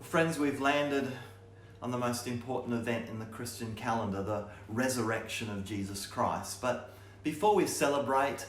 Friends, we've landed on the most important event in the Christian calendar, the resurrection of Jesus Christ. But before we celebrate,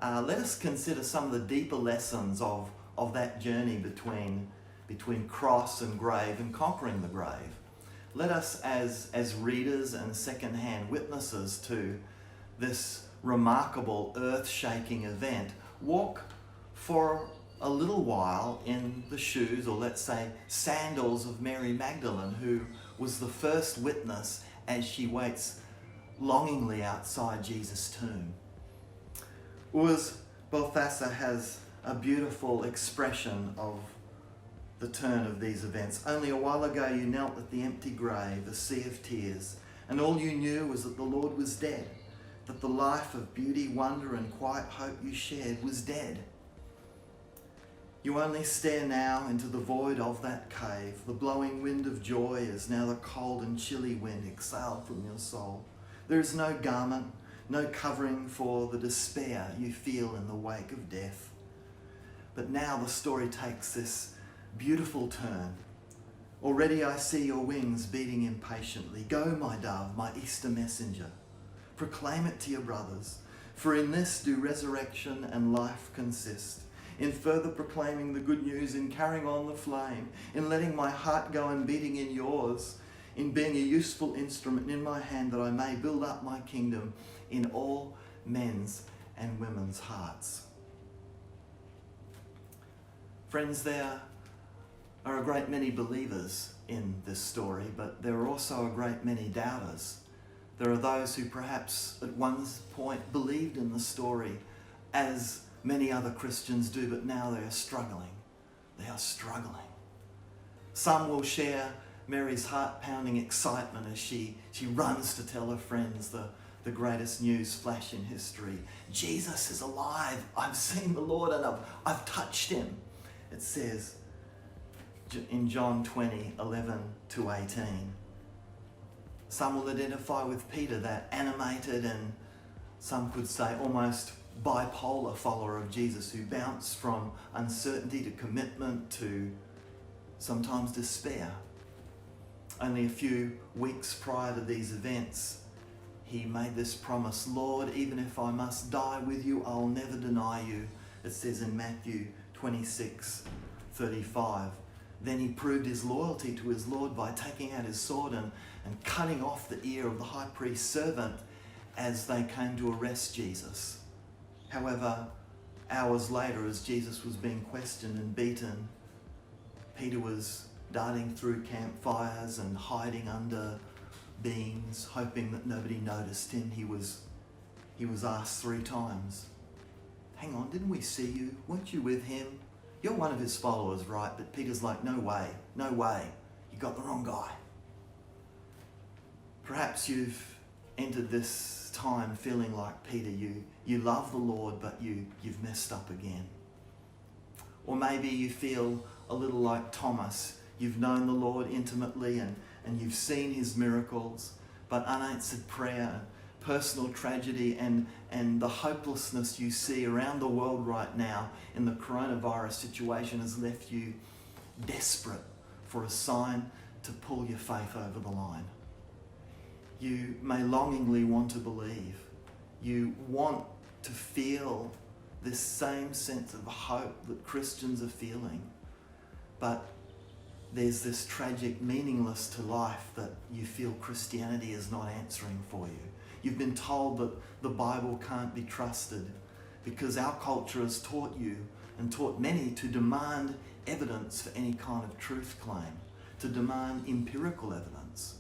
let us consider some of the deeper lessons of that journey between cross and grave and conquering the grave. Let us, as readers and second-hand witnesses to this remarkable, earth-shaking event, walk for a little while in the shoes, or let's say sandals, of Mary Magdalene, who was the first witness as she waits longingly outside Jesus' tomb. Urs Balthasar has a beautiful expression of the turn of these events. Only a while ago you knelt at the empty grave, a sea of tears, and all you knew was that the Lord was dead, that the life of beauty, wonder and quiet hope you shared was dead. You only stare now into the void of that cave. The blowing wind of joy is now the cold and chilly wind exhaled from your soul. There is no garment, no covering for the despair you feel in the wake of death. But now the story takes this beautiful turn. Already I see your wings beating impatiently. Go, my dove, my Easter messenger. Proclaim it to your brothers, for in this do resurrection and life consist. In further proclaiming the good news, in carrying on the flame, in letting my heart go and beating in yours, in being a useful instrument in my hand that I may build up my kingdom in all men's and women's hearts. Friends, there are a great many believers in this story, but there are also a great many doubters. There are those who perhaps at one point believed in the story as many other Christians do, but now they are struggling. They are struggling. Some will share Mary's heart-pounding excitement as she runs to tell her friends the greatest news flash in history. Jesus is alive. I've seen the Lord and I've touched him. It says in John 20:11-18. Some will identify with Peter, that animated and some could say almost bipolar follower of Jesus who bounced from uncertainty to commitment to sometimes despair. Only a few weeks prior to these events, he made this promise, Lord, even if I must die with you, I'll never deny you. It says in Matthew 26:35. Then he proved his loyalty to his Lord by taking out his sword and cutting off the ear of the high priest's servant as they came to arrest Jesus. However, hours later, as Jesus was being questioned and beaten, Peter was darting through campfires and hiding under beams, hoping that nobody noticed him. He was asked 3 times, hang on, didn't we see you? Weren't you with him? You're one of his followers, right? But Peter's like, no way, you got the wrong guy. Perhaps you've entered this time feeling like Peter, you love the Lord, but you've messed up again. Or maybe you feel a little like Thomas. You've known the Lord intimately and you've seen his miracles, but unanswered prayer, personal tragedy and the hopelessness you see around the world right now in the coronavirus situation has left you desperate for a sign to pull your faith over the line. You may longingly want to believe. You want to feel this same sense of hope that Christians are feeling. But there's this tragic meaningless to life that you feel Christianity is not answering for you. You've been told that the Bible can't be trusted because our culture has taught you and taught many to demand evidence for any kind of truth claim, to demand empirical evidence.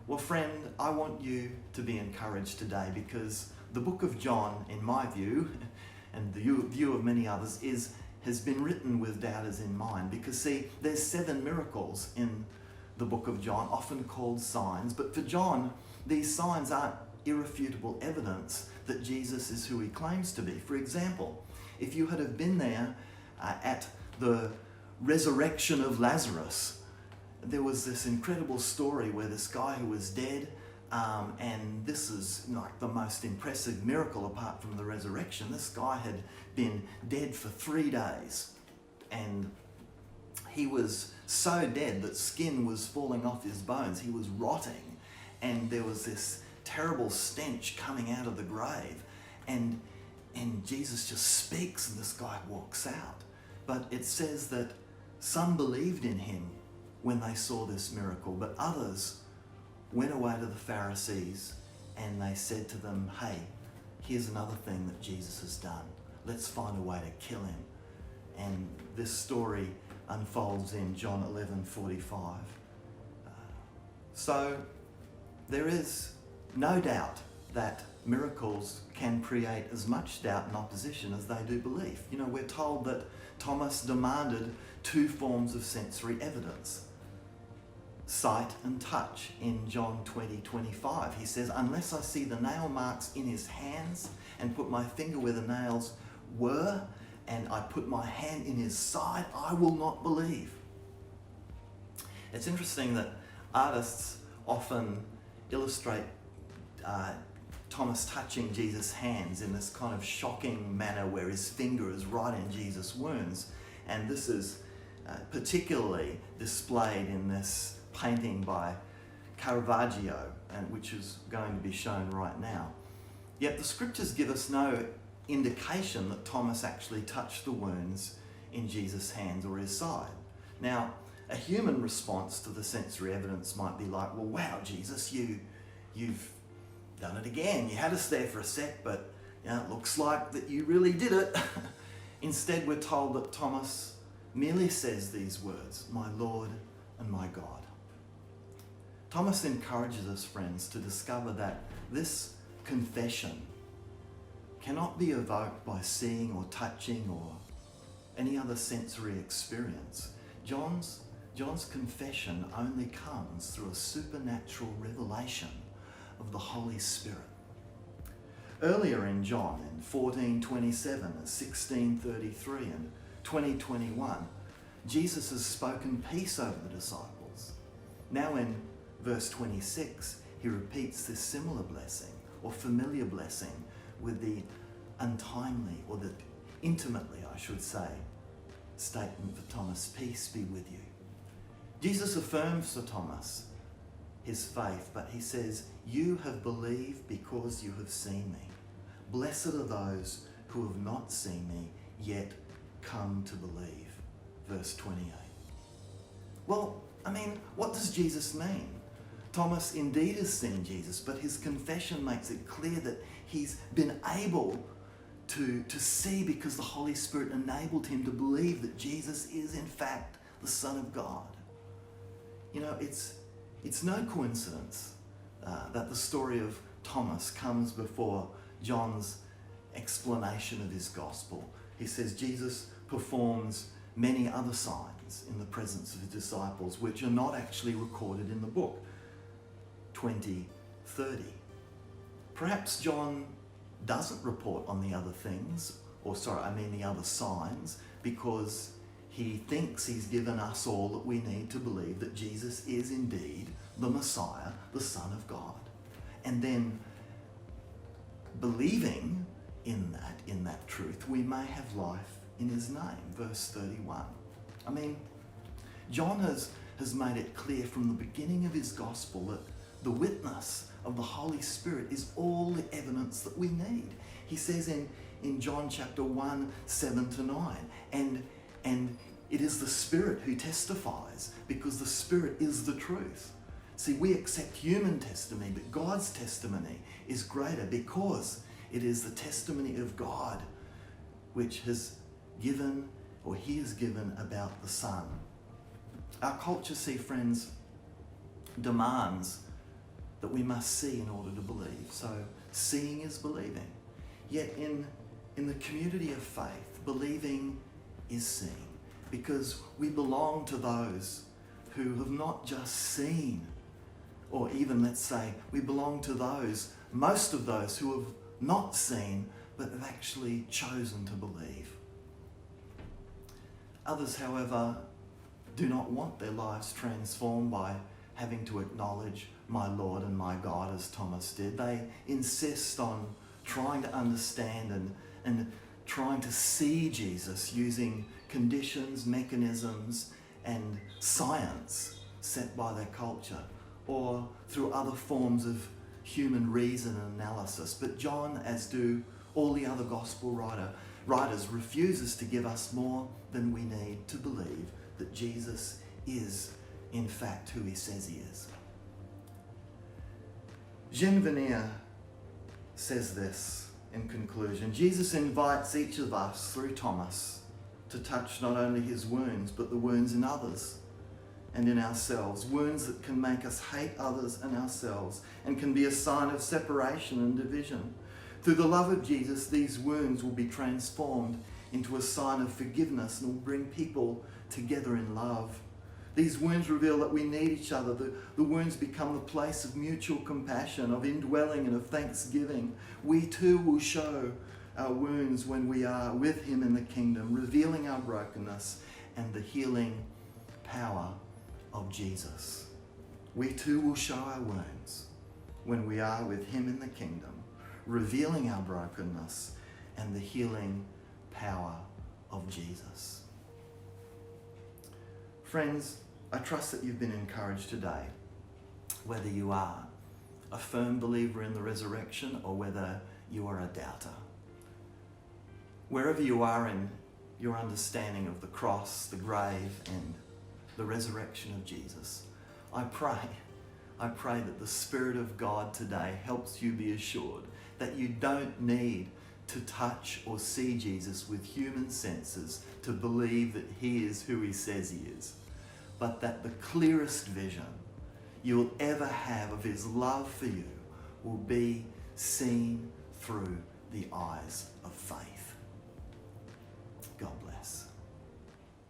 Well, friend, I want you to be encouraged today because the book of John, in my view, and the view of many others, has been written with doubters in mind. Because see, there's 7 miracles in the book of John, often called signs. But for John, these signs aren't irrefutable evidence that Jesus is who he claims to be. For example, if you had have been there at the resurrection of Lazarus, there was this incredible story where this guy who was dead, and this is like the most impressive miracle apart from the resurrection. This guy had been dead for 3 days and He was so dead that skin was falling off his bones. He was rotting, and there was this terrible stench coming out of the grave. And Jesus just speaks, and this guy walks out. But it says that some believed in him when they saw this miracle, but others went away to the Pharisees and they said to them, hey, here's another thing that Jesus has done. Let's find a way to kill him. And this story unfolds in John 11:45. So there is no doubt that miracles can create as much doubt and opposition as they do belief. You know, we're told that Thomas demanded two forms of sensory evidence: sight and touch. In John 20:25, he says, unless I see the nail marks in his hands and put my finger where the nails were, and I put my hand in his side, I will not believe. It's interesting that artists often illustrate Thomas touching Jesus' hands in this kind of shocking manner where his finger is right in Jesus' wounds. And this is particularly displayed in this painting by Caravaggio, which is going to be shown right now. Yet the scriptures give us no indication that Thomas actually touched the wounds in Jesus' hands or his side. Now, a human response to the sensory evidence might be like, well, wow, Jesus, you've done it again. You had us there for a sec, but it looks like that you really did it. Instead, we're told that Thomas merely says these words, my Lord and my God. Thomas encourages us, friends, to discover that this confession cannot be evoked by seeing or touching or any other sensory experience. John's confession only comes through a supernatural revelation of the Holy Spirit. Earlier in John, in 14:27 and 16:33 and 20:21, Jesus has spoken peace over the disciples. Now in verse 26, he repeats this similar blessing, or familiar blessing, with the untimely, or the intimately, I should say, statement for Thomas, peace be with you. Jesus affirms to Thomas his faith, but he says, you have believed because you have seen me. Blessed are those who have not seen me, yet come to believe. Verse 28. Well, what does Jesus mean? Thomas indeed has seen Jesus, but his confession makes it clear that he's been able to see because the Holy Spirit enabled him to believe that Jesus is in fact the Son of God. You know, it's no coincidence that the story of Thomas comes before John's explanation of his gospel. He says Jesus performs many other signs in the presence of his disciples, which are not actually recorded in the book. 20:30. Perhaps John doesn't report on the other things, the other signs, because he thinks he's given us all that we need to believe that Jesus is indeed the Messiah, the Son of God. And then believing in that truth, we may have life in his name. Verse 31. John has made it clear from the beginning of his gospel that the witness of the Holy Spirit is all the evidence that we need. He says in John chapter 1, 7-9, and it is the Spirit who testifies, because the Spirit is the truth. See, we accept human testimony, but God's testimony is greater because it is the testimony of God which has given, or he has given, about the Son. Our culture, see, friends, demands that we must see in order to believe. So seeing is believing. Yet in the community of faith, believing is seeing, because we belong to those who have not just seen, or even, let's say, we belong to most of those who have not seen, but have actually chosen to believe. Others, however, do not want their lives transformed by having to acknowledge my Lord and my God as Thomas did. They insist on trying to understand and trying to see Jesus using conditions, mechanisms, and science set by their culture, or through other forms of human reason and analysis. But John, as do all the other gospel writers, refuses to give us more than we need to believe that Jesus is, in fact, who he says he is. Jean Vanier says this in conclusion: Jesus invites each of us through Thomas to touch not only his wounds, but the wounds in others and in ourselves, wounds that can make us hate others and ourselves and can be a sign of separation and division. Through the love of Jesus, these wounds will be transformed into a sign of forgiveness and will bring people together in love. These wounds reveal that we need each other. The wounds become the place of mutual compassion, of indwelling and of thanksgiving. We too will show our wounds when we are with him in the kingdom, revealing our brokenness and the healing power of Jesus. We too will show our wounds when we are with him in the kingdom, revealing our brokenness and the healing power of Jesus. Friends, I trust that you've been encouraged today, whether you are a firm believer in the resurrection or whether you are a doubter. Wherever you are in your understanding of the cross, the grave, and the resurrection of Jesus, I pray that the Spirit of God today helps you be assured that you don't need to touch or see Jesus with human senses to believe that he is who he says he is, but that the clearest vision you'll ever have of his love for you will be seen through the eyes of faith.